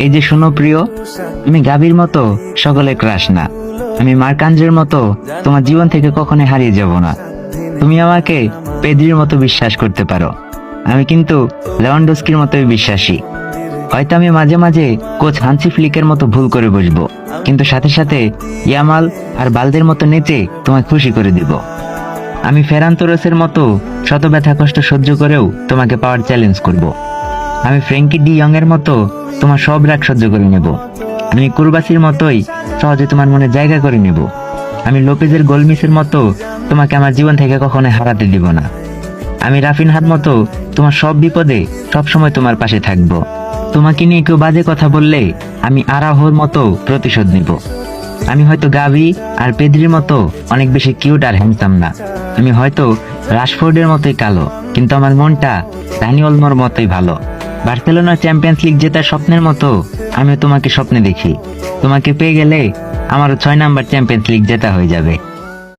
এই যে শোনো প্রিয়, আমি গাভীর মতো সকলে ক্রাশ না, আমি মার্কাঞ্জের মতো তোমার জীবন থেকে কখনো হারিয়ে যাব না। তুমি আমাকে পেদ্রির মতো বিশ্বাস করতে পারো, আমি কিন্তু লেভানডস্কির মতোই বিশ্বাসী। হয়তো আমি মাঝে মাঝে কোচ হান্সি ফ্লিকের মতো ভুল করে বসবো, কিন্তু সাথে সাথে ইয়ামাল আর বালদের মতো নেচে তোমায় খুশি করে দিব। আমি ফেরান তোরেসের মতো শত ব্যথা কষ্ট সহ্য করেও তোমাকে পাওয়ার চ্যালেঞ্জ করব। আমি ফ্র্যাঙ্কি ডি ইয়ং এর মতো তোমার সব রাগ সহ্য করে নেব। আমি কুরবাসির মতোই সহজে তোমার মনে জায়গা করে নেব। আমি লোপেজের গোলমিসের মতো তোমাকে আমার জীবন থেকে কখনো হারাতে দিব না। আমি রাফিনহার মতো তোমার সব বিপদে সবসময় তোমার পাশে থাকব। তোমাকে নিয়ে কেউ বাজে কথা বললে আমি আরাহোর মতো প্রতিশোধ নিব। আমি হয়তো গাভি আর পেদ্রির মতো অনেক বেশি কিউট আর হ্যান্ডসাম না, আমি হয়তো রাশফোর্ডের মতোই কালো, কিন্তু আমার মনটা দানি অলমোর মতোই ভালো। বার্সেলোনা চ্যাম্পিয়ন্স লিগ জেতার স্বপ্নের মতো আমিও তোমাকে স্বপ্নে দেখি। তোমাকে পেয়ে গেলে আমারও 6 নাম্বার চ্যাম্পিয়ন্স লিগ জেতা হয়ে যাবে।